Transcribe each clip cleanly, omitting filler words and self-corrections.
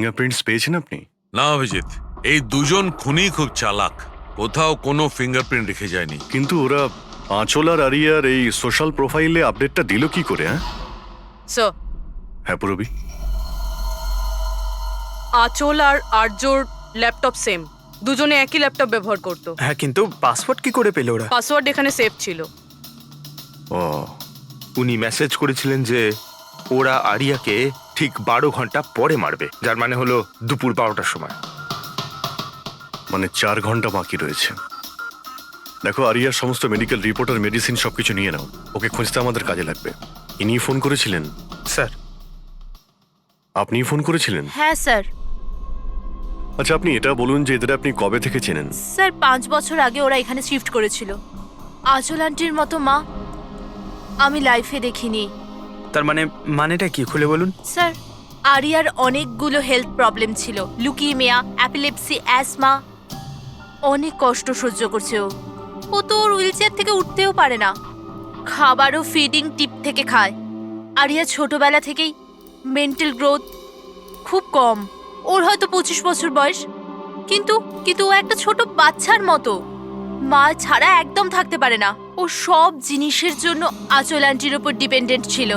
Fingerprints পেয়েছেন আপনি? না অভিজিৎ, এই দুজন খুনি খুব চালাক, কোথাও কোনো ফিঙ্গারপ্রিন্ট রেখে যায়নি। কিন্তু ওরা আঁচল আর আরিয়ার এই সোশ্যাল প্রোফাইলে আপডেটটা দিল কি করে? স্যার, হ্যাঁ পুরবি, আঁচল আর আর্যর ল্যাপটপ সেম, দুজনে একই ল্যাপটপ ব্যবহার করতো। হ্যাঁ, কিন্তু পাসওয়ার্ড কি করে পেল ওরা? পাসওয়ার্ড এখানে সেভ ছিল। ও উনি মেসেজ করেছিলেন যে ওরা আরিয়াকে ঠিক 12 ঘন্টা পরে মারবে, যার মানে হলো দুপুর 12টার সময়। মানে 4 ঘন্টা বাকি রয়েছে। দেখো, আরিয়ার সমস্ত মেডিকেল রিপোর্ট আর মেডিসিন সবকিছু নিয়ে নাও, ওকে খুঁজতে আমাদের কাজে লাগবে। ইনি ফোন করেছিলেন? স্যার, আপনিই ফোন করেছিলেন? হ্যাঁ স্যার। আচ্ছা, আপনি এটা বলুন যে এদের আপনি কবে থেকে চেনেন? স্যার 5 বছর আগে ওরা এখানে শিফট করেছিল। আঁচল আন্টির মতো মা আমি লাইফে দেখিনি। তার মানেটা কি খুলে বলুন। স্যার, আরিয়ার অনেকগুলো হেলথ প্রবলেম ছিল, লুকিমিয়া, অ্যাপিলেপসি, অ্যাসমা। অনেক কষ্ট সহ্য করছে ও তো ওর হুইলচেয়ার থেকে উঠতেও পারে না, খাবারও ফিডিং টিপ থেকে খায়। আরিয়া ছোটবেলা থেকেই মেন্টাল গ্রোথ খুব কম, ওর হয়তো 25 বছর বয়স, কিন্তু কিন্তু ও একটা ছোট বাচ্চার মতো, মা ছাড়া একদম থাকতে পারে না। ও সব জিনিসের জন্য আঁচল আন্টির ওপর ডিপেন্ডেন্ট ছিল।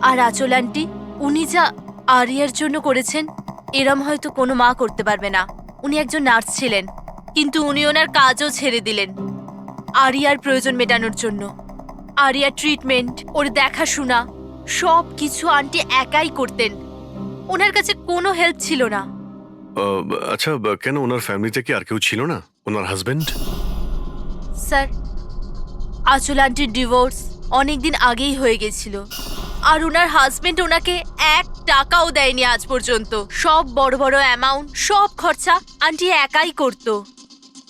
আর আঁচল আন্টি উনি যা আরিয়ার জন্য করেছেন এরম হয়তো কোনো মা করতে পারবে না। উনি একজন নার্স ছিলেন, কিন্তু উনি ওনার কাজও ছেড়ে দিলেন আরিয়ার প্রয়োজন মেটানোর জন্য। আরিয়ার ট্রিটমেন্ট, ওর দেখাশোনা সব কিছু আন্টি একাই করতেন, ওনার কাছে কোনো হেল্প ছিল না। আচ্ছা, কেন ওনার ফ্যামিলিতে কি আর কেউ ছিল না? ওনার হাজবেন্ড? স্যার, আঁচল আন্টির ডিভোর্স অনেকদিন আগেই হয়ে গেছিল, আর ওনার হাজবেন্ড ওনাকে 1 টাকাও দেয়নি আজ পর্যন্ত। সব বড় বড় অ্যামাউন্ট, সব খরচা আন্টি একাই করতো।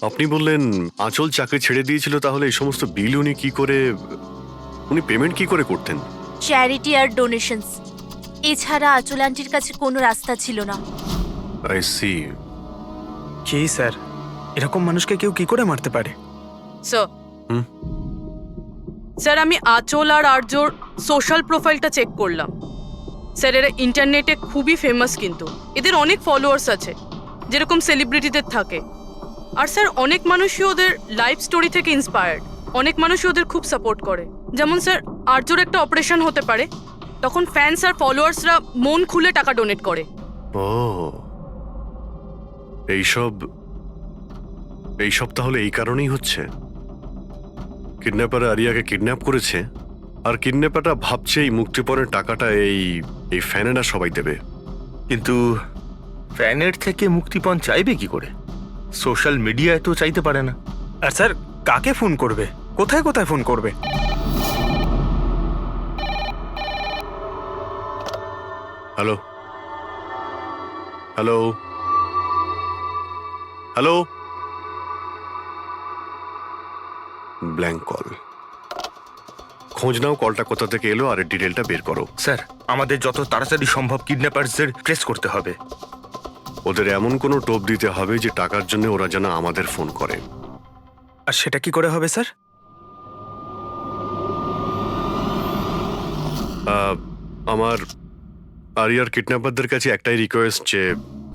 আপনি বললেন আঁচল চাকরি ছেড়ে দিয়েছিল, তাহলে এই সমস্ত বিল উনি পেমেন্ট কি করে করতেন? চ্যারিটি আর ডোনেশনস, এছাড়া আঁচল আন্টির কাছে কোনো রাস্তা ছিল না। I C. কি স্যার, এরকম মানুষকে কেউ কি করে মারতে পারে? স্যার, স্যার আমি আঁচল আর আর্যর সোশ্যাল প্রোফাইলটা চেক করলাম। স্যার, এরা ইন্টারনেটে খুবই ফেমাস, কিন্তু এদের অনেক ফলোয়ার্স আছে, যেরকম সেলিব্রিটিদের থাকে। আর স্যার, অনেক মানুষই ওদের লাইফ স্টোরি থেকে ইন্সপায়ার্ড, অনেক মানুষই ওদের খুব সাপোর্ট করে। যেমন স্যার, আর্যর একটা অপারেশন হতে পারে, তখন ফ্যান্স আর ফলোয়ার্সরা মন খুলে টাকা ডোনেট করে। ও, এইসব তাহলে এই কারণেই হচ্ছে। কিডন্যাপার আরিয়াকে কিডন্যাপ করেছে, আর কিডন্যাপারটা ভাবছে এই মুক্তিপণের টাকাটা এই ফ্যানেরা সবাই দেবে। কিন্তু ফ্যানের থেকে মুক্তিপণ চাইবে কি করে? সোশ্যাল মিডিয়ায় তো চাইতে পারে না। আর স্যার, কাকে ফোন করবে, কোথায় কোথায় ফোন করবে? Hello hello hello, blank call. খোঁজ নাও কলটা কোথা থেকে এলো আর এর ডিটেলটা বের করো। স্যার, আমাদের যত তাড়াতাড়ি সম্ভব কিডন্যাপারদের ট্রেস করতে হবে। ওদের এমন কোনো টোপ দিতে হবে যে টাকার জন্য ওরা যেন আমাদের ফোন করে। আর সেটা কি করে হবে স্যার? আমার আরিয়ার কিডন্যাপারদের কাছে একটাই রিকোয়েস্ট যে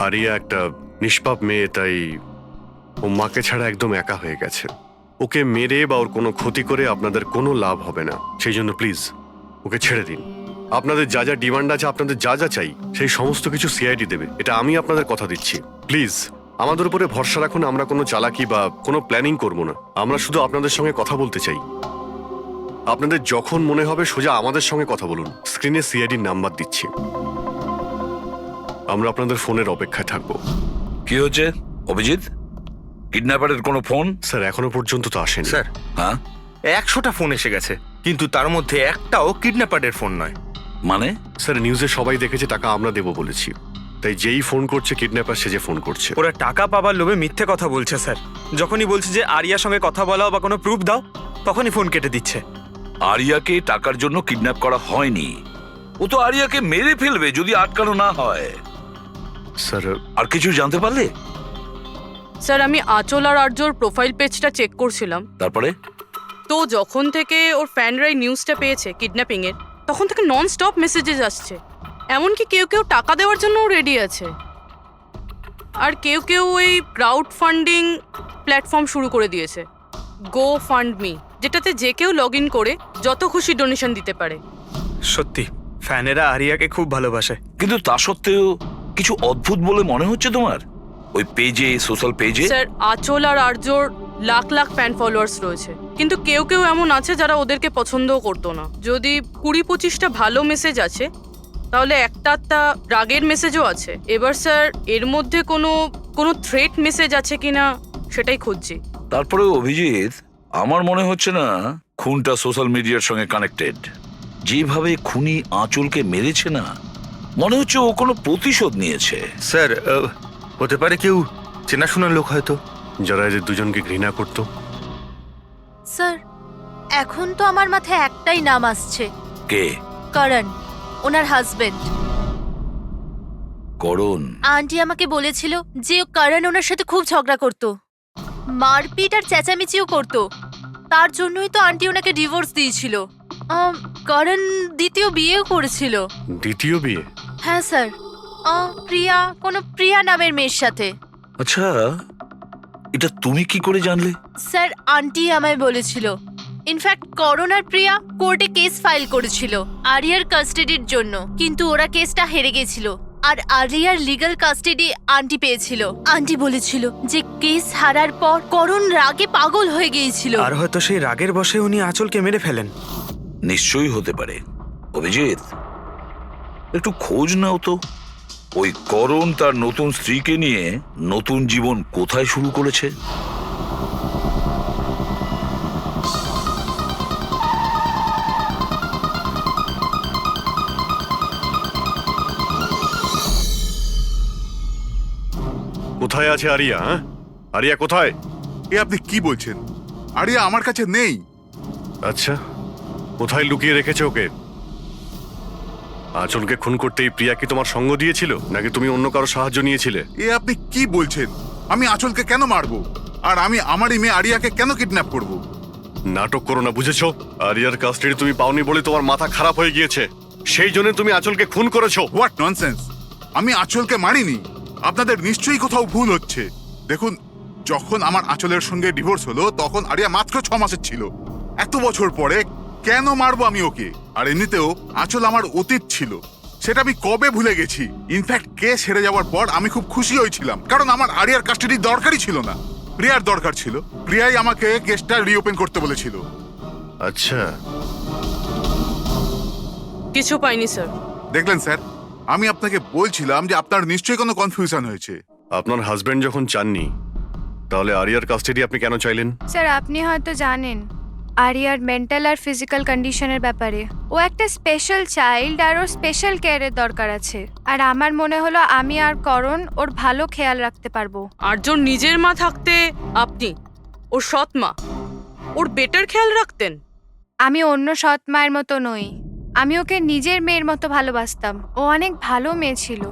আরিয়া একটা নিষ্পাপ মেয়ে, তাই ও মাকে ছাড়া একদম একা হয়ে গেছে। ওকে মেরে বা ওর কোনো ক্ষতি করে আপনাদের কোনো লাভ হবে না, সেই জন্য প্লিজ ওকে ছেড়ে দিন। আপনাদের যা যা ডিমান্ড আছে, আপনাদের যা যা চাই, সেই সমস্ত কিছু সিআইডি দেবে, এটা আমি আপনাদের কথা দিচ্ছি। প্লিজ আমাদের উপরে ভরসা রাখুন, আমরা কোনো চালাকি বা কোনো প্ল্যানিং করব না। আমরা শুধু আপনাদের সঙ্গে কথা বলতে চাই। আপনাদের যখন মনে হবে সোজা আমাদের সঙ্গে কথা বলুন। স্ক্রিনে সিআইডির নাম্বার দিচ্ছি, আমরা আপনাদের ফোনের অপেক্ষায় থাকবো। কি হচ্ছে অভিজিৎ? কিডন্যাপারের কোনো ফোন? স্যার, এখনো পর্যন্ত তো আসেনি। স্যার, হ্যাঁ 100টা ফোন এসে গেছে, কিন্তু তার মধ্যে একটাও কিডন্যাপারের ফোন নয়। মানে? স্যার, নিউজে সবাই দেখেছে টাকা আমরা দেবো বলেছি, তাই যেই ফোন করছে কিডন্যাপার সেজে ফোন করছে। ওরা টাকা পাবার লোভে মিথ্যে কথা বলছে স্যার। যখনই বলছে যে আরিয়ার সঙ্গে কথা বলাও বা কোনো প্রুফ দাও, তখনই ফোন কেটে দিচ্ছে। আরিয়াকে টাকার জন্য কিডন্যাপ করা হয়নি, ও তো আরিয়াকে মেরে ফেলবে যদি আটকানো না হয়। স্যার, আর কিছু জানতে পারলে? স্যার, আমি আঁচল আর আর্যর প্রোফাইল পেজটা চেক করছিলাম, তারপরে? তো যখন থেকে ওর ফ্যানরাই নিউজটা পেয়েছে কিডন্যাপিং এর, তখন থেকে নন স্টপ মেসেজেস আসছে। এমনকি কেউ কেউ টাকা দেওয়ার জন্যও রেডি আছে। আর কেউ কেউ ওই ক্রাউড ফান্ডিং প্ল্যাটফর্ম শুরু করে দিয়েছে, গো ফান্ড মি, যেটাতে যে কেউ লগ ইন করে যত খুশি ডোনেশন দিতে পারে। সত্যি ফ্যানেরা আরিয়াকে খুব ভালোবাসে। কিন্তু তা সত্ত্বেও কিছু অদ্ভুত বলে মনে হচ্ছে তোমার ওই পেজে, সোশ্যাল পেজে। স্যার, আঁচল আর আর্যর লাখ লাখ ফ্যান ফলোয়ার্স রয়েছে, কিন্তু কেউ কেউ এমন আছে যারা ওদেরকে পছন্দও করতো না। যদি 20-25টা ভালো মেসেজ আছে, তাহলে একটা রাগের মেসেজও আছে। এবার স্যার, এর মধ্যে কোনো থ্রেট মেসেজ আছে কিনা সেটাই খুঁজছি। তারপরে অভিজিৎ, আমার মনে হচ্ছে না খুনটা সোশ্যাল মিডিয়ার সঙ্গে কানেক্টেড। যেভাবে খুনি আঁচলকে মেরেছে না, মনে হচ্ছে ও কোনো প্রতিশোধ নিয়েছে। স্যার হতে পারে কেউ চেনাশোনার লোক হয়তো, যারা এদের দুজনকে ঘৃণা করতো। স্যার, এখন তো আমার মাথায় একটাই নাম আসছে, কে? করণ, ওনার হাজবেন্ড। করণ? আন্টি আমাকে বলেছিল যে করণ ওনার সাথে খুব ঝগড়া করতো, মারপিট আর চেঁচামেচিও করতো। তার জন্যই তো আন্টি ওনাকে ডিভোর্স দিয়েছিল। করণ দ্বিতীয় বিয়েও করেছিল। দ্বিতীয় বিয়ে? হ্যাঁ স্যার, প্রিয়া নামের মেয়ের সাথে। আচ্ছা, এটা তুমি কি করে জানলে? স্যার, আন্টি আমায় বলেছিল। ইনফ্যাক্ট করণ আর প্রিয়া কোর্টে কেস ফাইল করেছিল আরিয়ার কাস্টাডির জন্য, কিন্তু ওরা কেসটা হেরে গেছিল আর আরিয়ার লিগ্যাল কাস্টাডি আন্টি পেয়েছিল। আন্টি বলেছিল যে কেস হারার পর করণ রাগে পাগল হয়ে গিয়েছিল। আর হয়তো সেই রাগের বশে উনি আঁচলকে মেরে ফেলেন। নিশ্চয়ই হতে পারে। অভিজিৎ, একটু খোঁজ নাও তো, ওই করণ তার নতুন স্ত্রীকে নিয়ে নতুন জীবন কোথায় শুরু করেছে। কোথায় আছে আরিয়া? আরিয়া কোথায়? এ আপনি কি বলছেন? আরিয়া আমার কাছে নেই। আচ্ছা, কোথায় লুকিয়ে রেখেছে ওকে? আঁচলকে খুন করতেই প্রিয়া কি তোমার সঙ্গ দিয়েছিল, নাকি তুমি অন্য কারো সাহায্য নিয়েছিলে? এ আপনি কি বলছেন? আমি আঁচলকে কেন মারবো? আর আমি আমারই মেয়ে আরিয়াকে কেন কিডন্যাপ করব? নাটক করো না, বুঝেছো? আরিয়ার কাস্টাডি তুমি পাওনি বলে তোমার মাথা খারাপ হয়ে গিয়েছে, সেই জন্য তুমি আঁচলকে খুন করেছো। What nonsense! আমি আঁচলকে মারিনি। আপনাদের নিশ্চয়ই কোথাও ভুল হচ্ছে। দেখুন, যখন আমার আঁচলের সঙ্গে ডিভোর্স হলো তখন আরিয়া মাত্র 6 মাসের ছিল। এত বছর পরে কেন মারবো আমি ওকে? আর এমনিতেও আঁচল আমার অতীত ছিল, সেটা আমি কবে ভুলে গেছি। ইনফ্যাক্ট কেস হেরে যাওয়ার পর আমি খুব খুশি হয়েছিলাম, কারণ আমার আরিয়ার কাস্টাডি দরকারই ছিল না, প্রিয়ার দরকার ছিল। প্রিয়াই আমাকে কেসটা রিওপেন করতে বলেছিল। আচ্ছা, কিছু পাইনি স্যার। দেখলেন স্যার, আমি আপনাকে বলছিলাম যে আপনার নিশ্চয়ই কোনো কনফিউশন হয়েছে। আপনার হাজবেন্ড যখন চাননি, তাহলে আরিয়ার কাস্টাডি আপনি কেন চাইলেন? স্যার, আপনি হয়তো জানেন আরিয়ার মেন্টাল আর ফিজিক্যাল কন্ডিশনের ব্যাপারে। ও একটা স্পেশাল চাইল্ড আর ওর স্পেশাল কেয়ারের দরকার আছে। আর আমার মনে হলো আমি আর করণ ওর ভালো খেয়াল রাখতে পারবো। আর্যর নিজের মা থাকতে আপনি ওর সৎ মা, ওর বেটার খেয়াল রাখতেন। আমি অন্য সৎ মায়ের মতো নই, আমি ওকে নিজের মেয়ের মতো ভালোবাসতাম। ও অনেক ভালো মেয়ে ছিল।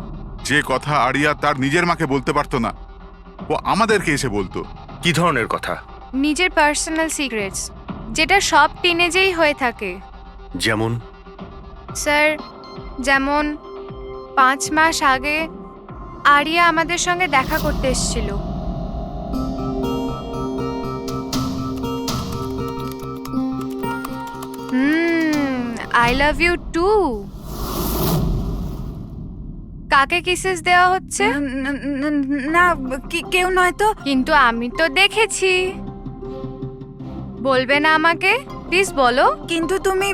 যে কথা আরিয়া তার নিজের মাকে বলতে পারতো না, ও আমাদেরকে এসে বলতো। কি ধরনের কথা? নিজের পার্সোনাল সিক্রেটস, যেটা সব টিনেজেই হয়ে থাকে। যেমন? স্যার, যেমন 5 মাস আগে আরিয়া আমাদের সঙ্গে দেখা করতে এসেছিল। I love you too. কাকে কিসেস দেওয়া হচ্ছে? না, কেউ নয় তো। কিন্তু আমি তো দেখেছি। বলবে না আমাকে? প্লিজ বলো। কিন্তু তুমি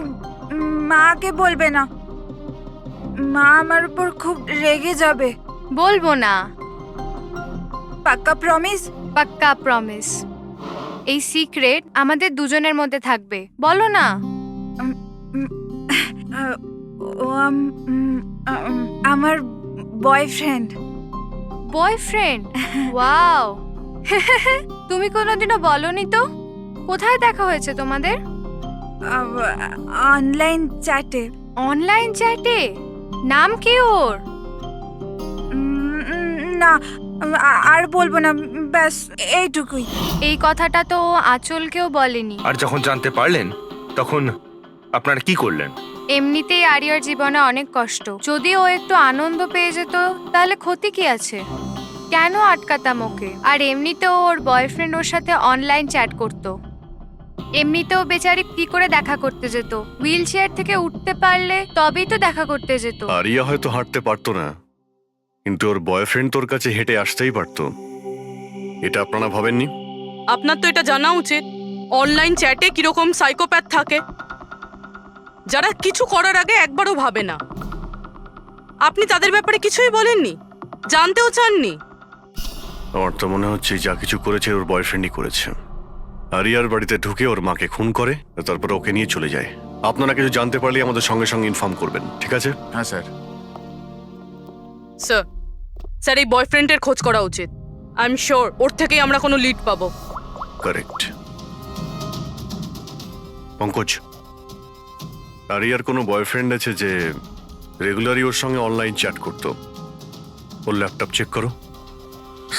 মাকে বলবে না, মা আমার উপর খুব রেগে যাবে। বলবো না। পাক্কা প্রমিস? পাক্কা প্রমিস। এই সিক্রেট আমাদের দুজনের মধ্যে থাকবে। বলো না। ও আমার বয়ফ্রেন্ড। বয়ফ্রেন্ড? ওয়াও। তুমি কোনোদিনও বলনি তো। কোথায় দেখা হয়েছে তোমাদের? অনলাইন চ্যাটে। অনলাইন চ্যাটে? নাম কি ওর? না, আর বলবো না, ব্যাস এইটুকুই। এই কথাটা তো ও আঁচলকেও বলেনি। আর যখন জানতে পারলেন তখন আপনারা কি করলেন? এমনিতেই আরিয়ার জীবনে অনেক কষ্ট, যদি ও একটু আনন্দ পেয়ে যেত তাহলে ক্ষতি কি আছে? কেন আটকাতাম ওকে? আর এমনিতেও ওর বয়ফ্রেন্ড ওর সাথে অনলাইন চ্যাট করতো। এমনিতেও বেচারি কি করে দেখা করতে যেত? হুইল চেয়ার থেকে উঠতে পারলে তবেই তো দেখা করতে যেত। আরিয়া হয়তো হাঁটতে পারতো না, কিন্তু ওর বয়ফ্রেন্ড তোর কাছে হেঁটে আসতেই পারতো। এটা আপনারা ভাবেননি? আপনার তো এটা জানা উচিত অনলাইন চ্যাটে কিরকম সাইকোপ্যাথ থাকে, যারা কিছু করার আগে একবারও ভাবে না। আপনি তাদের ব্যাপারে কিছুই বলেননি, জানতেও চাননি। আমার তো মনে হচ্ছে যা কিছু করেছে ওর বয়ফ্রেন্ডই করেছে। আরিয়ার বাড়িতে ঢুকে ওর মাকে খুন করে, তারপর ওকে নিয়ে চলে যায়। আপনারা কিছু জানতে পারলে আমাদের সঙ্গে সঙ্গে ইনফর্ম করবেন, ঠিক আছে? হ্যাঁ স্যার। স্যার স্যার এই বয়ফ্রেন্ডের খোঁজ করা উচিত। আই এম শিওর ওর থেকেই আমরা কোনো লিড পাবো। কারেক্ট। পঙ্কজ, আরিয়ার কোনো বয়ফ্রেন্ড আছে যে রেগুলারই ওর সঙ্গে অনলাইন চ্যাট করতো? ওর ল্যাপটপ চেক করো,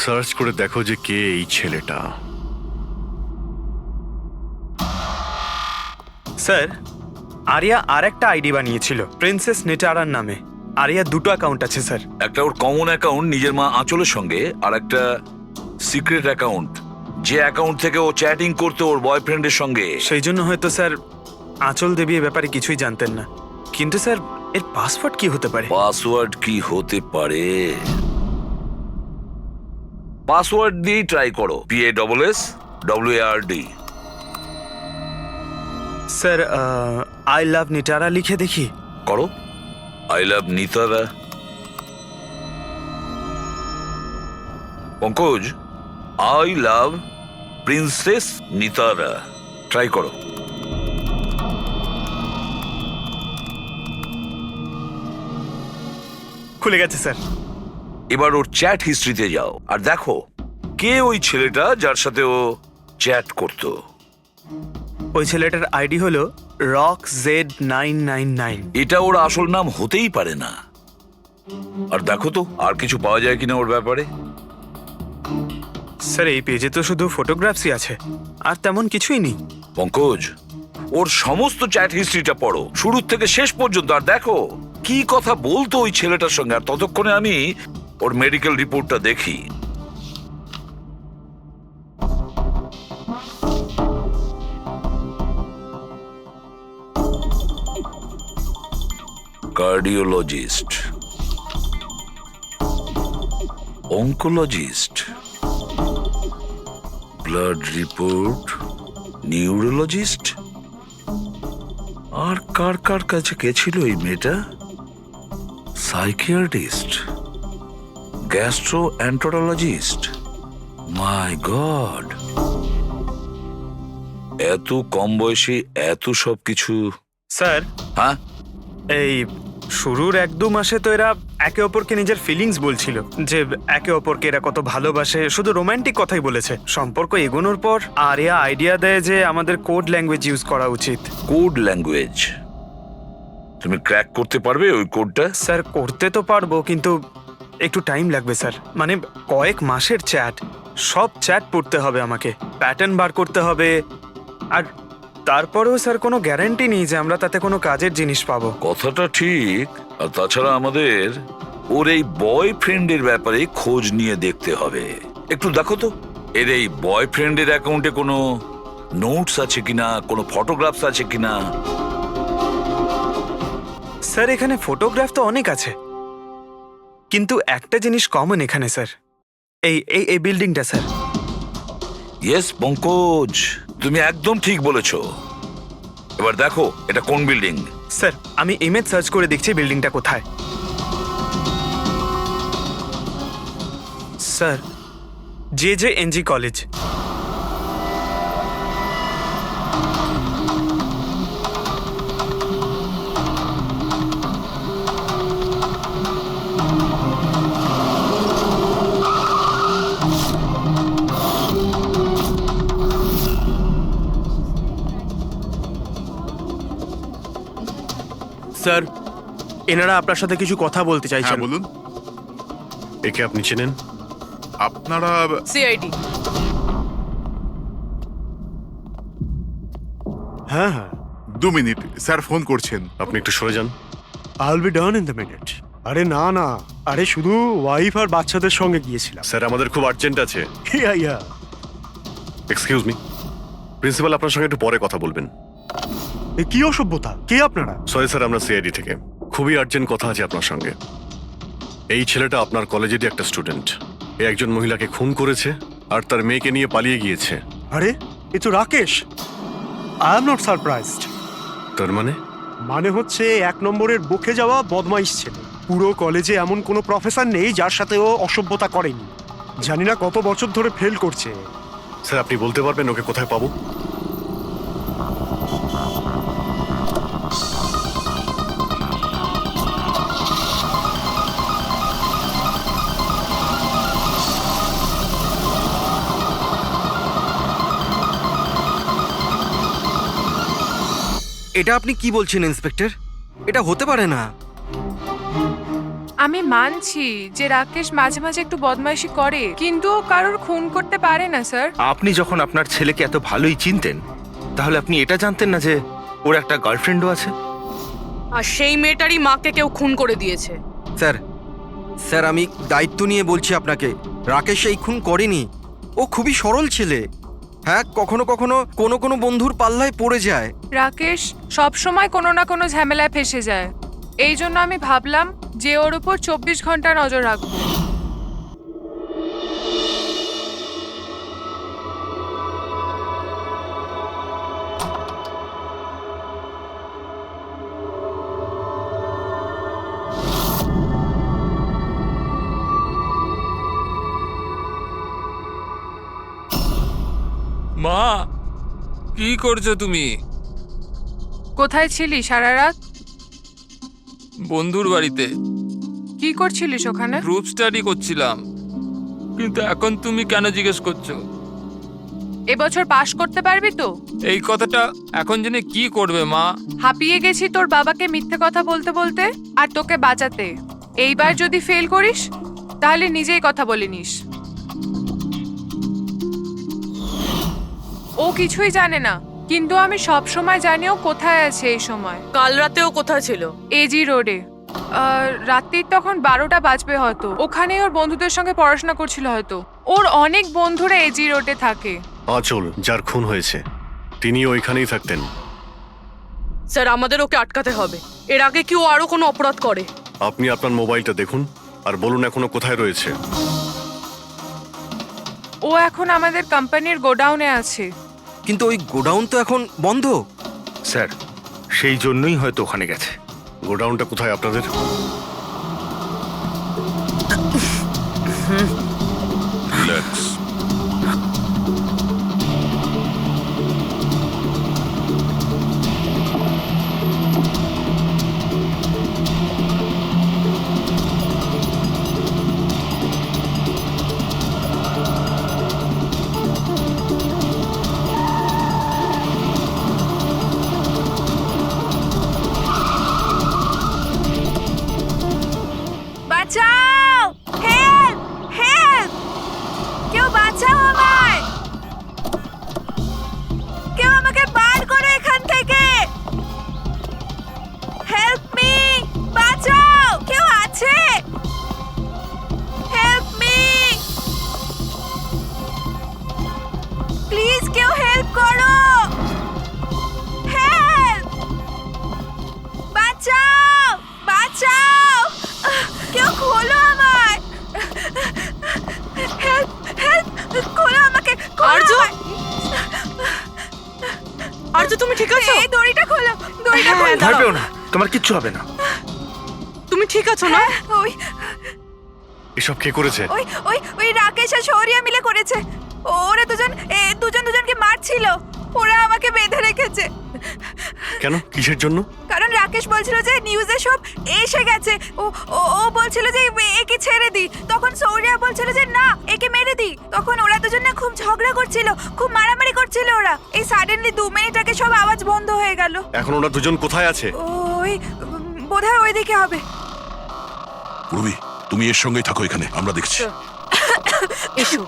সার্চ করে দেখো যে কে এই ছেলেটা। স্যার, আরিয়া আর একটা আইডি বানিয়েছিল প্রিন্সেস নিটারার নামে। আরিয়ার দুটো অ্যাকাউন্ট আছে স্যার। একটা ওর কমন অ্যাকাউন্ট নিজের মা আঁচলের সঙ্গে, আর একটা সিক্রেট অ্যাকাউন্ট, যে অ্যাকাউন্ট থেকে ও চ্যাটিং করতো ওর বয়ফ্রেন্ডের সঙ্গে। সেই জন্য হয়তো স্যার আঁচল দেবী এ ব্যাপারে কিছুই জানতেন না। কিন্তু স্যার এর পাসওয়ার্ড কি হতে পারে? পাসওয়ার্ড কি হতে পারে? পাসওয়ার্ড দিয়ে ট্রাই করো, PASSWARD। Sir I love Nitara লিখে দেখি। করো, I love Nitara. Pankaj, I love princess Nitara, try করো। খুলে গেছে স্যার। এবার ওর চ্যাট হিস্ট্রিতে যাও আর দেখো কে ওই ছেলেটা যার সাথে ও চ্যাট করতো। ওই ছেলেটার আইডি হলো RockZ999। এটা ওর আসল নাম হতেই পারে না। আর দেখো তো আর কিছু পাওয়া যায় কিনা ওর ব্যাপারে। স্যার এই পেজে তো শুধু ফটোগ্রাফসই আছে, আর তেমন কিছুই নেই। পঙ্কজ, ওর সমস্ত চ্যাট হিস্ট্রিটা পড়ো শুরু থেকে শেষ পর্যন্ত, আর দেখো কি কথা বলতো ওই ছেলেটার সঙ্গে। আর ততক্ষণে আমি ওর মেডিকেল রিপোর্টটা দেখি। Cardiologist, oncologist, blood report, neurologist. আর কার কার কাছে গেছিল এই মেয়েটা? Psychiatrist, gastroenterologist. মাই গড, এত কম বয়সে এত সব কিছু। স্যার হ্যাঁ, এই শুরুর 1-2 মাসে তো এরা একে অপরকে নিজের ফিলিংস বলছিল, যে একে অপরকে এরা কত ভালোবাসে, শুধু রোমান্টিক কথাই বলেছে। সম্পর্ক এগোনোর পর আরিয়া আইডিয়া দেয় যে আমাদের কোড ল্যাঙ্গুয়েজ ইউজ করা উচিত। Code language? তুমি ক্র্যাক করতে পারবে ওই কোডটা? স্যার করতে তো পারবো, কিন্তু একটু টাইম লাগবে স্যার। মানে কয়েক মাসের চ্যাট, সব চ্যাট পড়তে হবে আমাকে, প্যাটার্ন বার করতে হবে। আর তারপরেও স্যার কোনো গ্যারান্টি নেই যে আমরা তাতে কোনো কাজের জিনিস পাবো। কথাটা ঠিক। আর তাছাড়া আমাদের ওর এই বয়ফ্রেন্ডের ব্যাপারে খোঁজ নিয়ে দেখতে হবে। একটু দেখো তো এর এই বয়ফ্রেন্ডের অ্যাকাউন্টে কোনো নোটস আছে কিনা, কোনো ফটোগ্রাফস আছে কিনা। স্যার এখানে ফটোগ্রাফ তো অনেক আছে, কিন্তু একটা জিনিস কমন এখানে স্যার, এই এই এই বিল্ডিংটা স্যার। ইয়েস পঙ্কজ, তুমি একদম ঠিক বলেছ। এবার দেখো এটা কোন বিল্ডিং। স্যার আমি ইমেজ সার্চ করে দেখছি বিল্ডিংটা কোথায়। Sir JJNG college. স্যার, এনারা আপনার সাথে কিছু কথা বলতে হ্যাঁ চাইছেন। বলুন। একে আপনি চেনেন? আপনারা সিআইডি। হ্যাঁ হ্যাঁ, 2 মিনিট, স্যার ফোন করছেন। আপনি একটু সরে যান। I will be done in the minute. আরে না না, আরে শুধু ওয়াইফ আর বাচ্চাদের সঙ্গে গিয়েছিলাম। স্যার আমাদের খুব আর্জেন্ট আছে। ইয়া ইয়া। এক্সকিউজ মি, প্রিন্সিপাল আপনার সঙ্গে একটু পরে কথা বলবেন। এ কি অসভ্যতা? কে আপনারা? সরি স্যার, আমরা সিআইডি থেকে। খুবই আর্জেন্ট কথা আছে আপনার সঙ্গে। এই ছেলেটা আপনার কলেজেরই একটা স্টুডেন্ট। এ একজন মহিলাকে খুন করেছে আর তার মেয়েকে নিয়ে পালিয়ে গিয়েছে। আরে এ তো Rakesh. I am not surprised. তার মানে হচ্ছে 1 নম্বরের বকে যাওয়া বদমাইশ ছেলে। পুরো কলেজে এমন কোনো প্রফেসর নেই যার সাথে ও অসভ্যতা করেনি। জানি না কত বছর ধরে ফেল করছে। স্যার আপনি বলতে পারবেন ওকে কোথায় পাবো? এটা আপনি কি বলছেন ইন্সপেক্টর? এটা হতে পারে না। আমি মানছি যে রাকেশ মাঝে মাঝে একটু বদমাইশি করে, কিন্তু ও কারোর খুন করতে পারে না স্যার। আপনি যখন আপনার ছেলেকে এত ভালোই চিনতেন, তাহলে আপনি এটা জানতেন না যে ওর একটা গার্লফ্রেন্ডও আছে? আর সেই মেয়েটারই মাকে কেউ খুন করে দিয়েছে। স্যার স্যার আমি দায়িত্ব নিয়ে বলছি আপনাকে, রাকেশ এই খুন করেনি। ও খুবই সরল ছেলে। হ্যাঁ, কখনো কখনো কোনো বন্ধুর পাল্লায় পড়ে যায়। রাকেশ সব সময় কোনো না কোনো ঝামেলায় ফেসে যায়। এই জন্য আমি ভাবলাম যে ওর উপর 24 ঘন্টা নজর রাখবো। মা, কি করছো তুমি? কোথায় ছিলি সারা রাত? বন্ধুর বাড়িতে কি করছিলিস ওখানে? গ্রুপ স্টাডি করছিলাম। কিন্তু এখন তুমি কেন জিজ্ঞেস করছো? এবছর পাশ করতে পারবি তো? এই কথাটা এখন জেনে কি করবে মা? হাঁপিয়ে গেছি তোর বাবাকে মিথ্যে কথা বলতে বলতে আর তোকে বাঁচাতে। এইবার যদি ফেল করিস তাহলে নিজেই কথা বলে নিস। ও কিছুই জানে না, কিন্তু আমি সব সময় জানি ও কোথায় আছে এই সময়। কাল রাতেও কোথায় ছিল? এজি রোডে। রাত্রির তখন 12টা বাজবে হয়তো। ওখানে ওর বন্ধুদের সঙ্গে পড়াশোনা করছিল হয়তো। ওর অনেক বন্ধুরা এজি রোডে থাকে। আঁচল যার খুন হয়েছে তিনি ওইখানেই থাকতেন। স্যার আমাদের ওকে আটকাতে হবে। এর আগে কি ও আরো কোনো অপরাধ করে? আপনি আপনার মোবাইলটা দেখুন আর বলুন এখনো কোথায় রয়েছে। ও এখন আমাদের কোম্পানির গোডাউনে আছে। কিন্তু ওই গোডাউন তো এখন বন্ধ। স্যার সেই জন্যই হয়তো ওখানে গেছে। গোডাউনটা কোথায় আপনাদের? রিল্যাক্স। বাঁচাও! হেল্প! হেল্প! কেউ বাঁচাও আমায়! কেউ আমাকে বার করো এখান থেকে! Help me! বাঁচাও! কেউ আছে? Help me! প্লিজ কেউ হেল্প করো! হেল্প! বাঁচাও! বাঁচাও! কেউ খোলো আমায়! হেল্প! হেল্প! খোলো আমাকে! আরজু! আরজু তুমি ঠিক আছো? এই দড়িটা খোলো! দড়িটা হ্যাঁ, খোলো! ভয় পেও না, তোমার কিচ্ছু হবে না। তুমি ঠিক আছো না? ওই এসব কে করেছে? ওই ওই ওই রাকেশ আর শৌরিয়া মিলে করেছে। ওরা দুজনকে মারছিল। ওরা আমাকে বেঁধে রেখেছে। কেন? কিসের জন্য? কারণ রাকেশ বলছিল যে নিউজে সব এসে গেছে। ও ও ও বলছিল যে একে ছেড়ে দি। তখন শৌরিয়া বলছিল যে না, একে মেরে দি। তখন ওরা দুজন না খুব ঝগড়া করছিল, খুব মারামারি করছিল ওরা। এই সাডেনলি 2 মিনিট আগে সব আওয়াজ বন্ধ হয়ে গেল। এখন ওরা দুজন কোথায় আছে? ওই বোধহয় ওইদিকে হবে। পূর্বী, তুমি এর সঙ্গেই থাকো এখানে, আমরা দেখছি। এসো।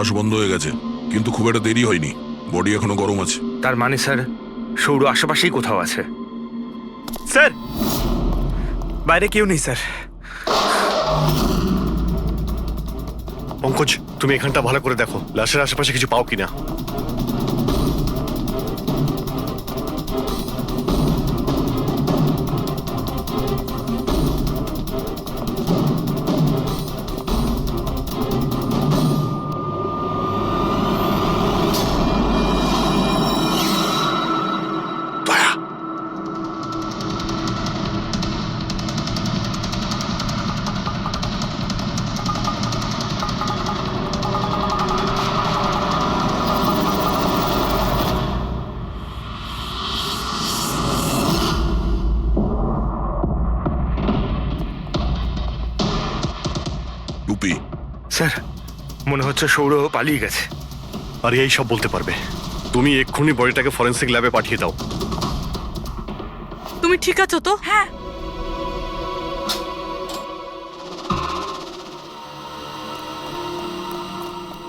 শ্বাস বন্ধ হয়ে গেছে, কিন্তু খুব একটা দেরি হয়নি, বডি এখনো গরম আছে। তার মানে স্যার সৌর আশেপাশেই কোথাও আছে। স্যার বাইরে কেউ নেই স্যার। পঙ্কজ, তুমি এখানটা ভালো করে দেখো, লাশের আশেপাশে কিছু পাও কিনা। রুপি, স্যার মনে হচ্ছে সৌর পালিয়ে গেছে। আর এই সব বলতে পারবে। তুমি এক্ষুনি বডিটাকে ফরেন্সিক ল্যাবে পাঠিয়ে দাও। তুমি ঠিক আছো তো? হ্যাঁ।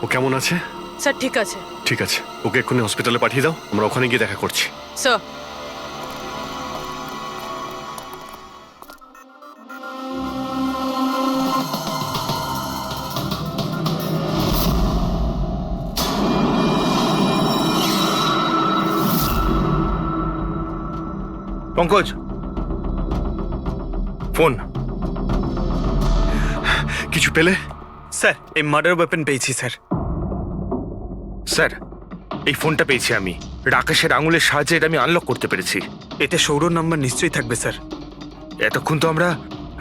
ও কেমন আছে? স্যার ঠিক আছে। ঠিক আছে, ওকে এক্ষুনি হসপিটালে পাঠিয়ে দাও, আমরা ওখানে গিয়ে দেখা করছি। Sir Pankaj, phone. কিছু পেলে? স্যার এই মার্ডার ওয়েপন পেয়েছি স্যার। স্যার এই ফোনটা পেয়েছি আমি, রাকেশের আঙুলের সাহায্যে এটা আমি আনলক করতে পেরেছি। এতে সৌরর নাম্বার নিশ্চয়ই থাকবে স্যার। এতক্ষণ তো আমরা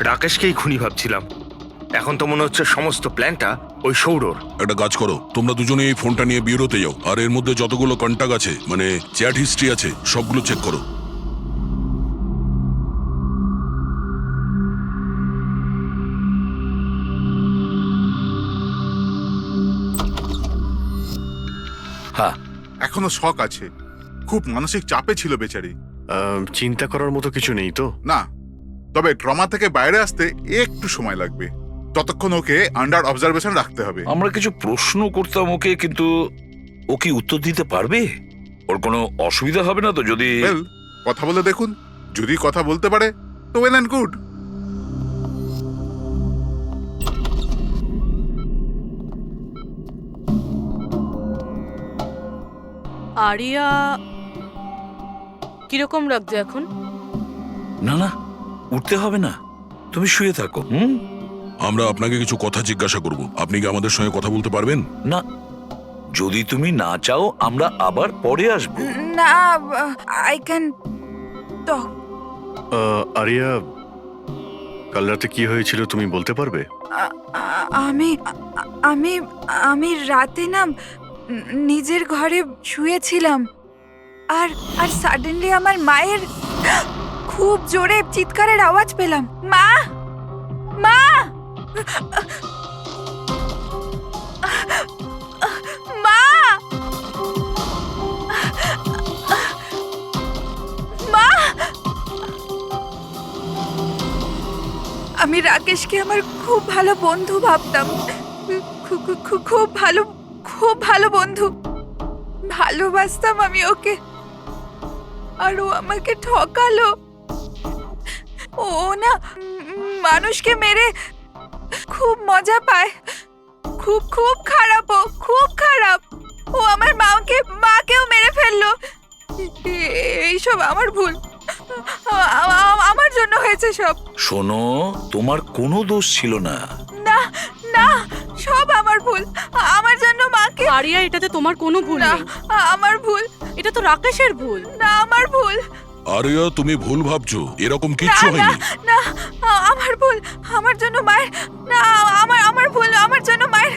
রাকেশকেই খুনি ভাবছিলাম, এখন তো মনে হচ্ছে সমস্ত প্ল্যানটা ওই সৌরর। একটা কাজ করো, তোমরা দুজনে এই ফোনটা নিয়ে বিউরোতে যাও, আর এর মধ্যে যতগুলো কন্টাক্ট আছে, মানে চ্যাট হিস্ট্রি আছে, সবগুলো চেক করো। হ্যাঁ, এখনো শক আছে, খুব মানসিক চাপে ছিল বেচারি। চিন্তা করার মতো কিছু নেই তো? না, তবে ট্রমা থেকে বাইরে আসতে একটু সময় লাগবে, ততক্ষণ ওকে আন্ডার অবজারভেশন রাখতে হবে। আমরা কিছু প্রশ্ন করতাম ওকে, কিন্তু ও কি উত্তর দিতে পারবে? ওর কোনো অসুবিধা হবে না তো যদি? Well, কথা বলে দেখুন, যদি কথা বলতে পারে তো ওয়েল অ্যান্ড গুড। আরিয়া কিরকম লাগছে এখন? না না, উঠতে হবে না, তুমি শুয়ে থাকো। আমরা আপনাকে কিছু কথা জিজ্ঞাসা করব, আপনি কি আমাদের সঙ্গে কথা বলতে পারবেন? না, যদি তুমি না চাও আমরা আবার পরে আসবো। না, আই ক্যান টক। আরিয়া, কাল রাতে কি হয়েছিল তুমি বলতে পারবে? আমি আমি আমি রাতে না নিজের ঘরে শুয়েছিলাম, আর আর সাডেনলি আমার মায়ের খুব জোরে চিৎকারের আওয়াজ পেলাম। মা, মা, মা, মা। আমি রাকেশকে আমার খুব ভালো বন্ধু ভাবতাম, খুব ভালো বন্ধু ভালোবাসতাম আমি ওকে, আর ও আমাকে ঠকালো। ও না মানুষকে মেরে খুব মজা পায়, খুব খুব খারাপ, ও খুব খারাপ। ও আমার মাকেও মেরে ফেললো। এইসব আমার ভুল, আমার জন্য হয়েছে সব। শোনো, তোমার কোনো দোষ ছিল না। না না, সব আমার ভুল, আমার জন্য মাকে। আরিয়া, এটাতে তোমার কোনো ভুল না, নেই। আমার ভুল। এটা তো রাকেশের ভুল। না, আমার ভুল। আরিয়া, তুমি ভুল ভাবছো, এরকম না কিচ্ছু না হয়নি। না, আমার ভুল, আমার জন্য মায়ের। না, আমার ভুল, আমার জন্য মায়ের,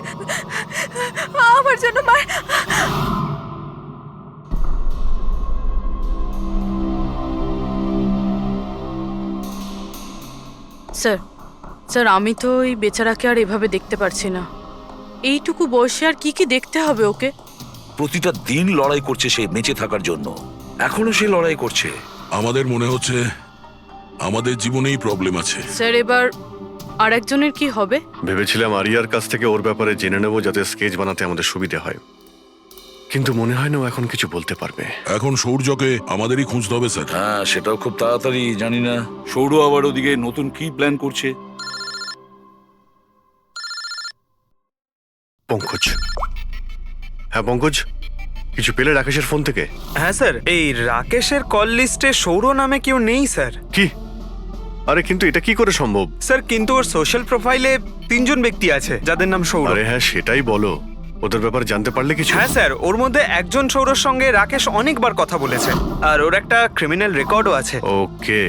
আমার জন্য মায়ের। স্যার স্যার, আমি তো এই বেচারাকে আর এভাবে দেখতে পারছি না। এইটুকু বয়সে আর কি কি দেখতে হবে ওকে? প্রতিটা দিন লড়াই করছে সে বেঁচে থাকার জন্য, এখনো সে লড়াই করছে। আমাদের মনে হচ্ছে আমাদের জীবনেই প্রবলেম আছে। স্যার, এবার আর একজনের কি হবে? ভেবেছিলাম আরিয়ার কাছ থেকে ওর ব্যাপারে জেনে নেব, যাতে স্কেচ বানাতে আমাদের সুবিধা হয়, কিন্তু মনে হয় না ও এখন কিছু বলতে পারবে। এখন সৌর্যকে আমাদেরই খুঁজতে হবে স্যার। হ্যাঁ, সেটাও খুব তাড়াতাড়ি, জানি না সৌর আবার ওদিকে নতুন কি প্ল্যান করছে। পঙ্কজ। হ্যাঁ পঙ্কজ, কিছু পেলে রাকেশের ফোন থেকে? হ্যাঁ স্যার, এই রাকেশের কল লিস্টে সৌর নামে কেউ নেই স্যার। কি? আরে কিন্তু এটা কি করে সম্ভব? স্যার কিন্তু ওর সোশ্যাল প্রোফাইলে 3 জন ব্যক্তি আছে যাদের নাম সৌর। আরে হ্যাঁ সেটাই বলো, ওদের ব্যাপারে জানতে পারলে কিছু? হ্যাঁ স্যার, ওর মধ্যে একজন সৌরর সঙ্গে রাকেশ অনেকবার কথা বলেছে, আর ওর একটা ক্রিমিনাল রেকর্ডও আছে। ওকে,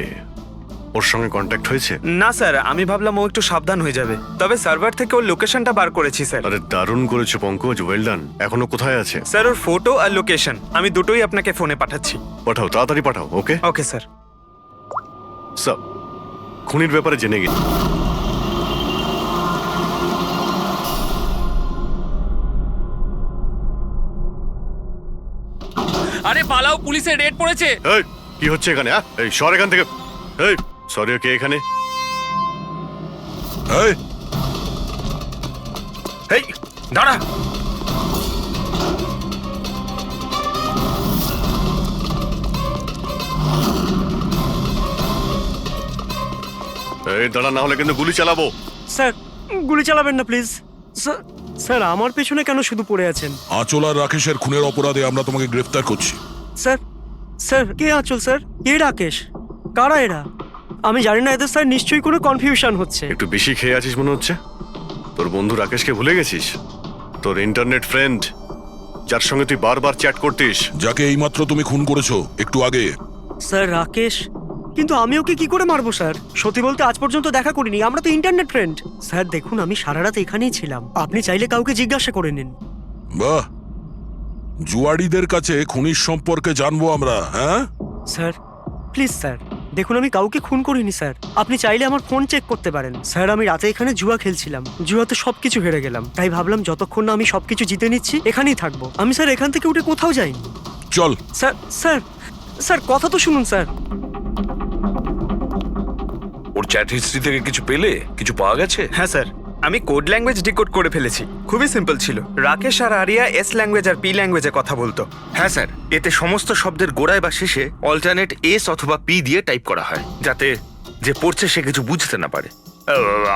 ওর সঙ্গে কন্ট্যাক্ট হয়েছে? না স্যার, আমি ভাবলাম ও একটু সাবধান হয়ে যাবে, তবে সার্ভার থেকে ওর লোকেশনটা বার করেছি স্যার। আরে দারুণ করেছো পঙ্কজ, ওয়েল ডান। এখনো কোথায় আছে? স্যার ওর ফটো আর লোকেশন আমি দুটোই আপনাকে ফোনে পাঠাচ্ছি। পাঠাও, তাড়াতাড়ি পাঠাও। ওকে ওকে স্যার। স্যার, খুনির ব্যাপারে জেনে গেছি। আরে পালাও, পুলিশের রেড পড়েছে। এই কি হচ্ছে এখানে? এই সর এখান থেকে। এই সরি, কে এখানে? এই এই দাঁড়া, এই দাঁড়া, না হলে কিন্তু গুলি চালাবো। স্যার গুলি চালাবেন না প্লিজ। স্যার আমার পেছনে কেন শুধু পড়ে আছেন? আঁচল আর রাকেশের খুনের অপরাধে আমরা তোমাকে গ্রেফতার করছি। স্যার স্যার কে আঁচল স্যার? কে রাকেশ? কারা এরা? আমি জানি না এদের, স্যার নিশ্চয়ই কোনো কনফিউশন হচ্ছে। একটু বেশি খেয়ে আছিস মনে হচ্ছে। তোর বন্ধু রাকেশকে ভুলে গেছিস? তোর ইন্টারনেট ফ্রেন্ড, যার সঙ্গে তুই বারবার চ্যাট করতিস, যাকে এইমাত্র তুমি খুন করেছো একটু আগে। স্যার রাকেশ? কিন্তু আমি ওকে কি করে মারবো স্যার? সত্যি বলতে আজ পর্যন্ত দেখা করিনি, আমরা তো ইন্টারনেট ফ্রেন্ড। স্যার দেখুন, আমি সারা রাত এখানেই ছিলাম, আপনি চাইলে কাউকে জিজ্ঞাসা করে নিন। বাহ, জুয়াড়িদের কাছে খুনির সম্পর্কে জানবো আমরা। হ্যাঁ স্যার প্লিজ স্যার, দেখুন আমি কাউকে খুন করিনি স্যার, আপনি চাইলে আমার ফোন চেক করতে পারেন। স্যার আমি রাতে এখানে জুয়া খেলছিলাম, জুয়াতে সবকিছু হেরে গেলাম, তাই ভাবলাম যতক্ষণ না আমি সবকিছু জিতে নিচ্ছি এখানেই থাকবো। আমি স্যার এখান থেকে উঠে কোথাও যাইনি। চল। স্যার স্যার স্যার কথা তো শুনুন স্যার। ওর চ্যাট হিস্ট্রি থেকে কিছু পেলে? কিছু পাওয়া গেছে? হ্যাঁ স্যার, আমি কোড ল্যাঙ্গুয়েজ ডিকোড করে ফেলেছি। খুবই সিম্পল ছিল। রাকেশ আর আরিয়া এস ল্যাঙ্গুয়েজ আর পি ল্যাঙ্গুয়েজে কথা বলতো। হ্যাঁ স্যার, এতে সমস্ত শব্দের গোড়ায় বা শেষে অল্টারনেট এস অথবা পি দিয়ে টাইপ করা হয়, যাতে যে পড়ছে সে কিছু বুঝতে না পারে।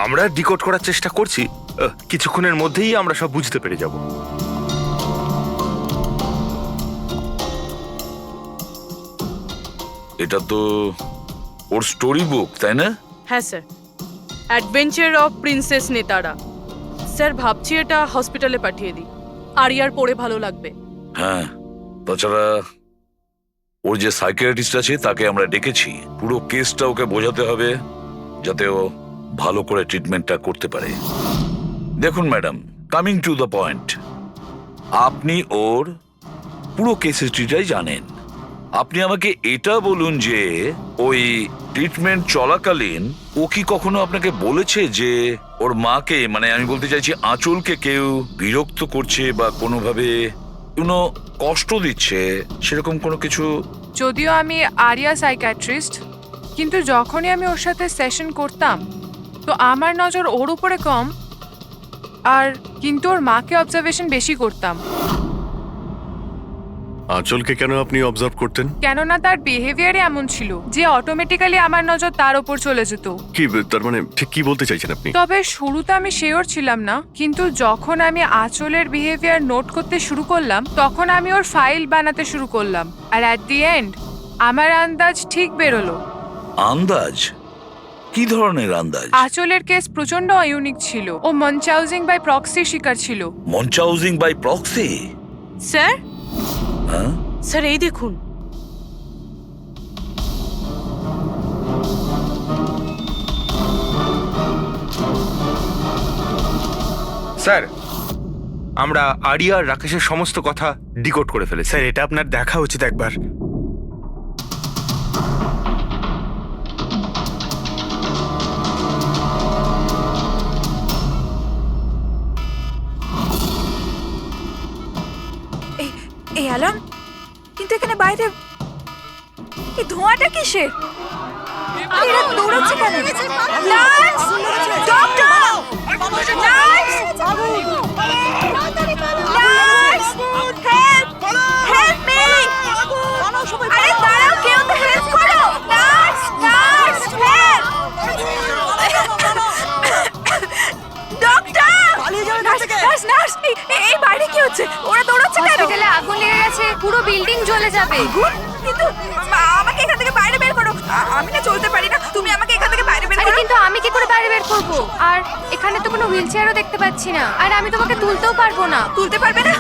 আমরা ডিকোড করার চেষ্টা করছি, কিছুক্ষণের মধ্যেই আমরা সব বুঝতে পেরে যাব। এটা তো ওর স্টোরি বুক, তাই না? হ্যাঁ স্যার, অ্যাডভেঞ্চার অফ প্রিন্সেস নেতারা। স্যার ভাবছি এটা হসপিটালে পাঠিয়ে দিই, আরিয়ার পড়ে ভালো লাগবে। হ্যাঁ, তাছাড়া ওর যে সাইকিয়াট্রিস্ট আছে তাকে আমরা ডেকেছি। পুরো কেসটা ওকে বোঝাতে হবে, যাতে ও ভালো করে ট্রিটমেন্টটা করতে পারে। দেখুন madam, coming to the point, আপনি ওর পুরো কেস হিস্ট্রিটাই জানেন। আপনি আমাকে এটা বলুন যে ওই ট্রিটমেন্ট চলাকালীন ও কি কখনো আপনাকে বলেছে যে ওর মাকে, মানে আমি বলতে চাইছি আঁচলকে, কেউ বিরক্ত করছে বা কোনোভাবে কোনো কষ্ট দিচ্ছে, সেরকম কোনো কিছু? যদিও আমি আরিয়া সাইকিয়াট্রিস্ট, কিন্তু যখনই আমি ওর সাথে সেশন করতাম তো আমার নজর ওর উপরে কম, আর কিন্তু ওর মাকে অবজারভেশন বেশি করতাম। আঁচলকে কেন আপনি অবজার্ভ করতেন? কেননা তার বিহেভিয়ারে এমন ছিল যে অটোমেটিক্যালি আমার নজর তার ওপর চলে যেত। কি তার মানে, ঠিক কি বলতে চাইছেন আপনি? তবে শুরুতে আমি শিওর ছিলাম না, কিন্তু যখন আমি আঁচলের বিহেভিয়ার নোট করতে শুরু করলাম তখন আমি ওর ফাইল বানাতে শুরু করলাম, আর অ্যাট দি এন্ড আমার আন্দাজ ঠিক বেরোলো। আন্দাজ? কি ধরনের আন্দাজ? আঁচলের কেস প্রচন্ড ইউনিক ছিল। ও মনচাউজিং বাই প্রক্সি শিকার ছিল। মনচাউজিং বাই প্রক্সি? স্যার হ্যাঁ স্যার, এই দেখুন। স্যার, আমরা আরিয়া আর রাকেশের সমস্ত কথা ডিকোড করে ফেলেছি। স্যার এটা আপনার দেখা উচিত একবার। এই অ্যালার্ম, কিন্তু এখানে বাইরে এই ধোঁয়াটা কিসের? এরা দৌড়াচ্ছে কেন? Nurse! Doctor! Nurse! Nurse! Help! Help me! আরে দাঁড়াও, কেউ তো হেল্প করো! Nurse! Nurse! Help! Doctor! Nurse! Nurse! এই বাইরে কি হচ্ছে? ওরা দৌড়াচ্ছে কেন? হসপিটালে আগুন লেগে গেছে, পুরো বিল্ডিং জ্বলে যাবে। আগুন? কিন্তু আমাকে এখান থেকে বাইরে বের করো। আমি না চলতে পারি না, তুমি আমাকে এখান থেকে বাইরে বের আরে করো। কিন্তু আমি কি করে বাইরে বের করব? আর এখানে তো কোনো হুইল চেয়ারও দেখতে পাচ্ছি না, আর আমি তোমাকে তুলতেও পারবো না। তুলতে পারবে না?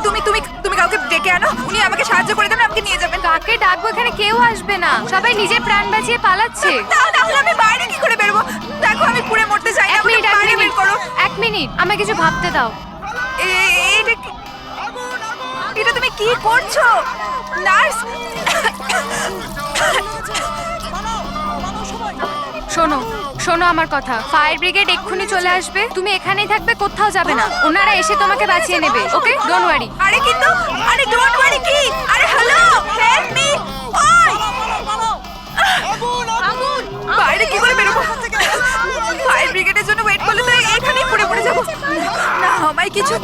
তুমি তুমি তুমি কাউকে ডেকে আনো, উনি আমাকে সাহায্য করে দেবেন, আমাকে নিয়ে যাবেন। কাকে ডাকবো? এখানে কেউ আসবে না, সবাই নিজের প্রাণ বাঁচিয়ে পালাচ্ছে। তাহলে আমি বাইরে কি করে বেরোবো? দেখো আমি পুড়ে মরতে চাই না, আমাকে বাইরে বের করো। এক মিনিট, আমাকে কিছু ভাবতে দাও। এটা তুমি কি করছো নার্স? শোনো শোনো আমার কথা, ফায়ার ব্রিগেড এক্ষুনি চলে আসবে, তুমি এখানেই থাকবে, কোথাও যাবে না, ওনারা এসে তোমাকে বাঁচিয়ে নেবে। ওকে, ডোন্ট ওয়ারি। আরে কিন্তু আরে ডোন্ট ওয়ারি কি? আরে হ্যালো, হেল্প মি! ওই আগুন! বাইরে কি করে বেরোবো? ফায়ার ব্রিগেডের জন্য ওয়েট করলে তো এখানেই পড়ে যাবো। না আমায় কিছু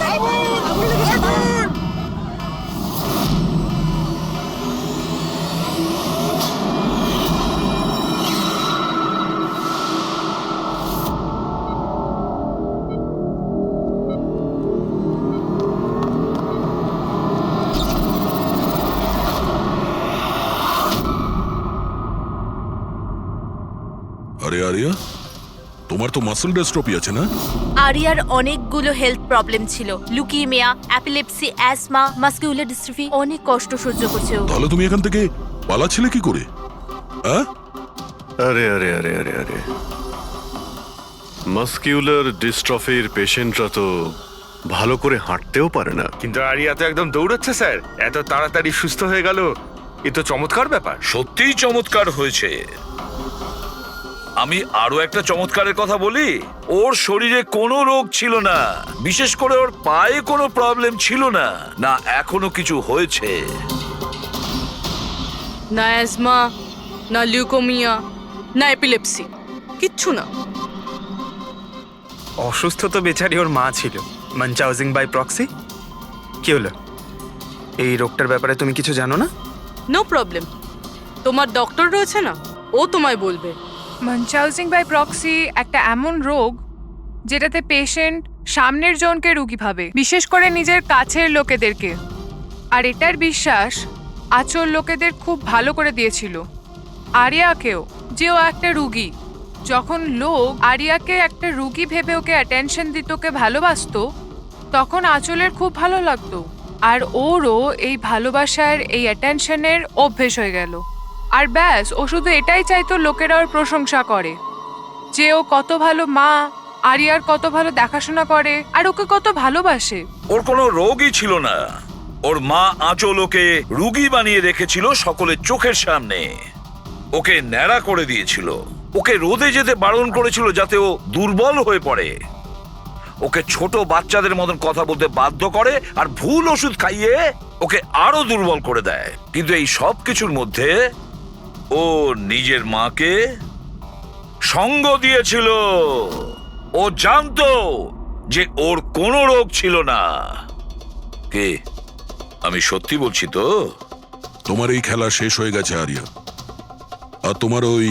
আরে আরিয়া, তোমার তো মাসল ডেস্ট্রপি আছে না? আরিয়ার অনেকগুলো হেলথ প্রবলেম ছিল, লুকিমিয়া, অ্যাপিলেপসি, অ্যাসমা, মাসকুলার ডিস্ট্রফি, অনেক কষ্ট সহ্য করছে ও। তাহলে তুমি এখান থেকে পালাচ্ছিলে কি করে? হ্যাঁ, আরে আরে আরে আরে আরে মাসকিউলার ডিস্ট্রফির পেশেন্টরা তো ভালো করে হাঁটতেও পারে না। কিন্তু আরিয়া তো একদম দৌড়াচ্ছে স্যার, এত তাড়াতাড়ি সুস্থ হয়ে গেল, এ তো চমৎকার ব্যাপার। সত্যিই চমৎকার হয়েছে। আমি আরো একটা চমৎকারের কথা বলি, ওর শরীরে কোনো রোগ ছিল না, বিশেষ করে ওর পায়ে কোনো প্রবলেম ছিল না, না এখনো কিছু হয়েছে। না অ্যাজমা, না লিউকোমিয়া, না এপিলেপসি, কিচ্ছু না। অসুস্থ তো বেচারি ওর মা ছিল, মানচাউজিং বাই প্রক্সি। কি হলো? এই রোগটার ব্যাপারে তুমি কিছু জানো না? নো প্রবলেম, তোমার ডক্টর রয়েছে না, ও তোমায় বলবে। মানচাউজিং বাই প্রক্সি একটা এমন রোগ যেটাতে পেশেন্ট সামনের জনকে রোগী ভাবে, বিশেষ করে নিজের কাছের লোকেদেরকে। আর এটার বিশ্বাস আচল লোকেদের খুব ভালো করে দিয়েছিল আরিয়াকেও, যে ও একটা রুগী। যখন লোক আরিয়াকে একটা রুগী ভেবে ওকে অ্যাটেনশন দিত, ওকে ভালোবাসতো, তখন আচলের খুব ভালো লাগতো। আর ওরও এই ভালোবাসার, এই অ্যাটেনশনের অভ্যেস হয়ে গেল। আর ব্যাস, ও শুধু এটাই চাইতো লোকেরা ওর প্রশংসা করে, যে ও কত ভালো মা, আরিয়ার কত ভালো দেখাশোনা করে, আর ওকে কত ভালোবাসে। ওর কোনো রোগই ছিল না, ওর মা আঁচল ওকে রুগী বানিয়ে রেখেছিল সকলের চোখের সামনে। ওকে ন্যাড়া করে দিয়েছিল, ওকে রোদে যেতে বারণ করেছিল যাতে ও দুর্বল হয়ে পড়ে, ওকে ছোট বাচ্চাদের মতন কথা বলতে বাধ্য করে, আর ভুল ওষুধ খাইয়ে ওকে আরো দুর্বল করে দেয়। কিন্তু এই সব কিছুর মধ্যে ও নিজের মাকে সঙ্গ দিয়েছিল। ও জানতো যে ওর কোনো রোগ ছিল না। কে, আমি সত্যি বলছি তো? তোমার এই খেলা শেষ হয়ে গেছে আরিয়া। আর তোমার ওই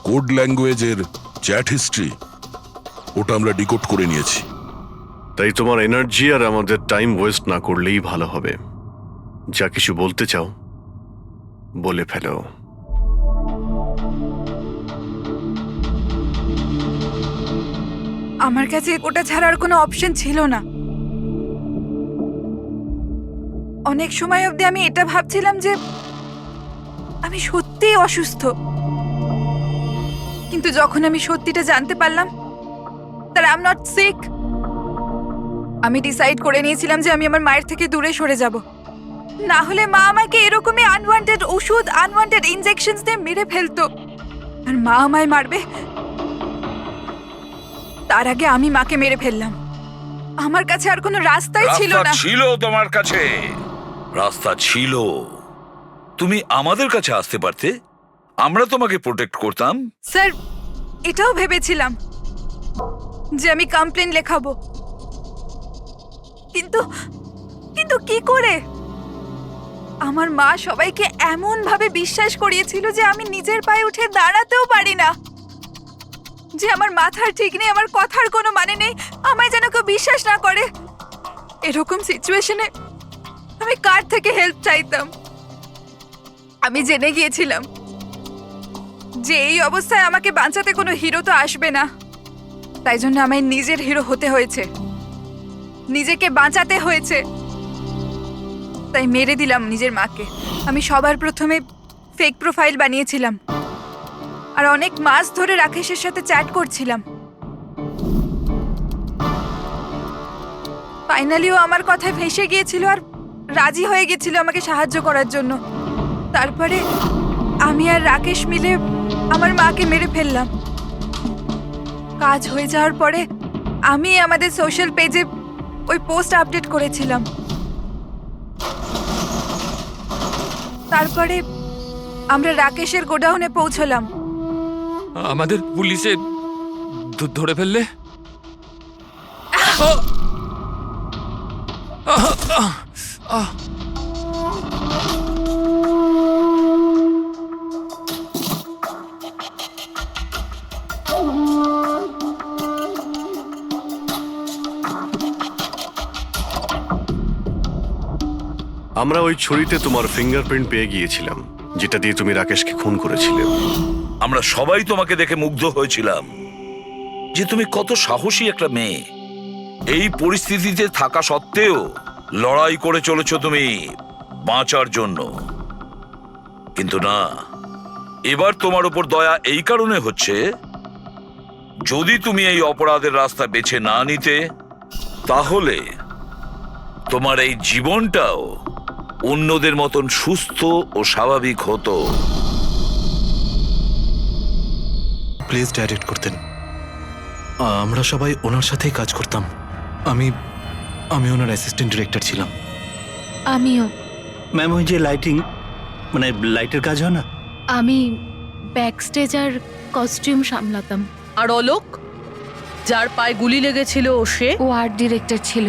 কোড ল্যাঙ্গুয়েজের চ্যাট হিস্ট্রি, ওটা আমরা ডিকোড করে নিয়েছি। তাই তোমার এনার্জি আর আমাদের টাইম ওয়েস্ট না করলেই ভালো হবে। যা কিছু বলতে চাও বলে ফেলো। আমার কাছে ওটা ছাড়ার কোনো অপশন ছিল না। অনেক সময় অবধি আমি এটা ভাবছিলাম যে আমি সত্যিই অসুস্থ, কিন্তু যখন আমি সত্যিটা জানতে পারলাম that I'm not sick, আমি ডিসাইড করে নিয়েছিলাম যে আমি আমার মায়ের থেকে দূরে সরে যাব। না হলে মা আমাকে এরকমই আনওয়ান্টেড ওষুধ, আনওয়ান্টেড ইনজেকশনস দিয়ে মেরে ফেলতো। আর মা আমায় মারবে তার আগে আমি মাকে মেরে ফেললাম। আমার কাছে আর কোনো রাস্তাই ছিল রাস্তা না। ছিল তোমার কাছে, রাস্তা ছিল। তুমি আমাদের কাছে আসতে পারতে, আমরা তোমাকে প্রোটেক্ট করতাম। স্যার এটাও ভেবেছিলাম যে আমি কমপ্লেন লেখাবো, কিন্তু কিন্তু কি করে? আমার মা সবাইকে এমন ভাবে বিশ্বাস করিয়েছিল যে আমি নিজের পায়ে উঠে দাঁড়াতেও পারি না, যে আমার মাথার ঠিক নেই, আমার কথার কোনো মানে নেই, আমায় যেন কেউ বিশ্বাস না করে। এরকম সিচুয়েশনে আমি কার থেকে হেল্প চাইতাম? আমি জেনে গিয়েছিলাম যে এই অবস্থায় আমাকে বাঁচাতে কোনো হিরো তো আসবে না, তাই জন্য আমায় নিজের হিরো হতে হয়েছে, নিজেকে বাঁচাতে হয়েছে। তাই মেরে দিলাম নিজের মাকে। আমি সবার প্রথমে ফেক প্রোফাইল বানিয়েছিলাম আর অনেক মাস ধরে রাকেশের সাথে চ্যাট করছিলাম। ফাইনালিও আমার কথায় ভেসে গিয়েছিল আর রাজি হয়ে গেছিল আমাকে সাহায্য করার জন্য। তারপরে আমি আর রাকেশ মিলে আমার মাকে মেরে ফেললাম। কাজ হয়ে যাওয়ার পরে আমি আমাদের সোশ্যাল পেজে ওই পোস্ট আপডেট করেছিলাম। তারপরে আমরা রাকেশের গোডাউনে পৌঁছলাম। আমাদের পুলিশে ধরে ফেললে? আমরা ওই ছুরিতে তোমার ফিঙ্গারপ্রিন্ট পেয়ে গিয়েছিলাম, যেটা দিয়ে তুমি রাকেশকে খুন করেছিলে। আমরা সবাই তোমাকে দেখে মুগ্ধ হয়েছিলাম যে তুমি কত সাহসী একটা মেয়ে। এই পরিস্থিতিতে থাকা সত্ত্বেও লড়াই করে চলেছো তুমি বাঁচার জন্য। কিন্তু না, এবার তোমার উপর দয়া এই কারণে হচ্ছে, যদি তুমি এই অপরাধের রাস্তা বেছে না নিতে, তাহলে তোমার এই জীবনটাও অন্যদের মতন সুস্থ ও স্বাভাবিক হতো। প্লিজ ডাইরেক্ট করতেন, আমরা সবাই ওনার সাথেই কাজ করতাম। আমি ওনার অ্যাসিস্ট্যান্ট ডিরেক্টর ছিলাম। আমিও। ম্যাম, ওই যে লাইটিং, মানে লাইটের কাজ হয় না, আমি ব্যাক স্টেজ আর কস্টিউম সামলাতাম। আর অলোক, যার পায়ে গুলি লেগেছিল, সে? ও আর্ট ডিরেক্টর ছিল।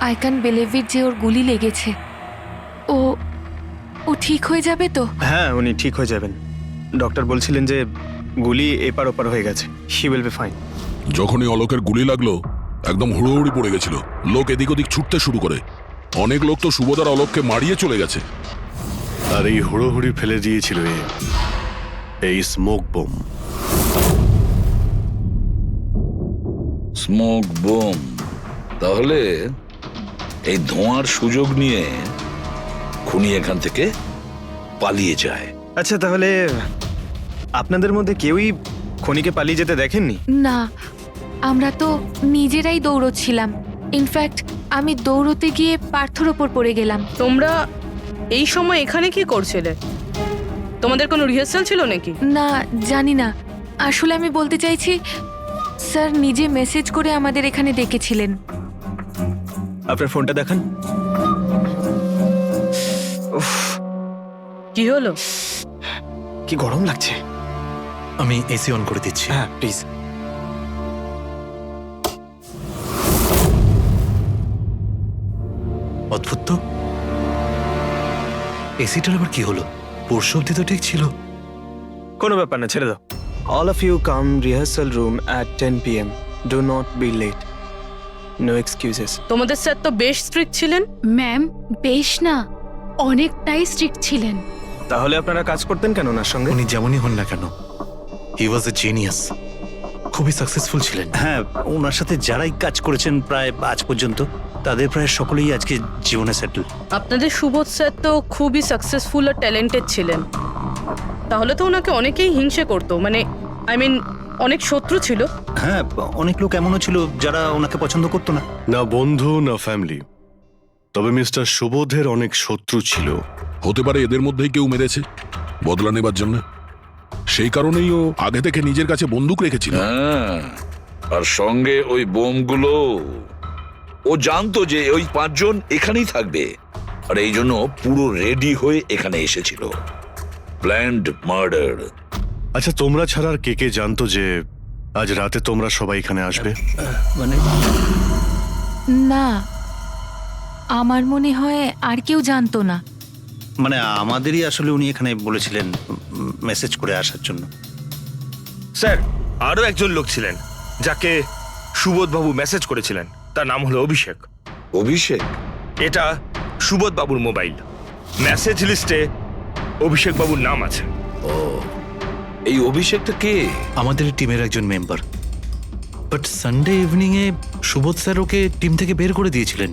আই ক্যান বিলিভ ইট যে ওর গুলি লেগেছে। ও ঠিক হয়ে যাবে তো? হ্যাঁ, উনি ঠিক হয়ে যাবেন। ডক্টর বলছিলেন যে গুলি এপার ওপার হয়ে গেছে, শি উইল বি ফাইন। যখনই অলোকের গুলি লাগলো একদম হুড়োহুড়ি পড়ে গেছিল, লোক এদিক ওদিক ছুটতে শুরু করে। অনেক লোক তো সুবোধার অলোককে মারিয়ে চলে গেছে। আর এই হুড়োহুড়ি ফেলে দিয়েছিল এই স্মোক বোম। Smoke bomb? তাহলে এই ধোঁয়ার সুযোগ নিয়ে খুনি এখান থেকে পালিয়ে যায়। আচ্ছা, তাহলে আপনাদের মধ্যে কেউই খনিকে পালিয়ে যেতে দেখেননি? না, আমরা তো নিজেরাই দৌড়চ্ছিলাম। ইনফ্যাক্ট আমি দৌড়তে গিয়ে পার্থর ওপর পড়ে গেলাম। তোমরা এই সময় এখানে কি করছিলে? তোমাদের কোনো রিহার্সাল ছিল নাকি? না, জানি না। আসলে আমি বলতে চাইছি, স্যার নিজে মেসেজ করে আমাদের এখানে ডেকেছিলেন। আপনার ফোনটা দেখান। উফ, কি হলো? কি গরম লাগছে। আমি এসি অন করে দিচ্ছি। হ্যাঁ, প্লিজ। অদ্ভুত তো, এসিটার আবার কি হলো? পরশু অব্দি তো ঠিক ছিল। কোনো ব্যাপার না, ছেড়ে দাও। All of you come rehearsal room at 10 PM. Do not be late. No excuses. তোমাদের স্যার তো বেশ স্ট্রিক্ট ছিলেন। ম্যাম, বেশ না, অনেকটাই স্ট্রিক্ট ছিলেন। তাহলে আপনারা কাজ করতেন কেন ওনার সঙ্গে? উনি যেমনই হন না কেন, হি ওয়াজ এ জিনিয়াস। খুবই সাকসেসফুল ছিলেন। হ্যাঁ, ওনার সাথে যারাই কাজ করেছেন প্রায় আজ পর্যন্ত, তাদের প্রায় সকলেই আজকে জীবনে সেটেল। আপনাদের সুবোধ স্যার তো খুবই সাকসেসফুল আর ট্যালেন্টেড ছিলেন। তাহলে তো ওনাকে অনেকেই হিংসে করতো, মানে আই মিন অনেক শত্রু ছিল। হ্যাঁ, অনেক লোক এমনও ছিল যারা ওনাকে পছন্দ করতো না। না বন্ধু না ফ্যামিলি, তবে মিস্টার সুবোধের অনেক শত্রু ছিল। হতে পারে এদের মধ্যেই কেউ মেরেছে বদলা নেবার জন্য। সেই কারণেই ও আগে থেকে নিজের কাছে বন্দুক রেখেছিল। হ্যাঁ, আর সঙ্গে ওই বোমগুলো। ও জানতো যে ওই 5 জন এখানেই থাকবে, আর এই জন্য পুরো রেডি হয়ে এখানে এসেছিল। Planned murder. আচ্ছা, তোমরা ছাড়া আর কে কে জানতো যে আজ রাতে তোমরা সবাই এখানে আসবে? মানে না, আমার মনে হয় আর কেউ জানতো না। মানে আমাদেরই আসলে উনি এখানে বলেছিলেন মেসেজ করে আসার জন্য। স্যার, আরও একজন লোক ছিলেন যাকে সুবোধবাবু মেসেজ করেছিলেন। তার নাম হলো অভিষেক। অভিষেক? এটা সুবোধবাবুর মোবাইল। মেসেজ লিস্টে অভিষেক বাবুর নাম আছে। ও, এই অভিষেকটা কে? আমাদের টিমের একজন member. But Sunday evening A Subodh sir okay team থেকে বের করে দিয়েছিলেন।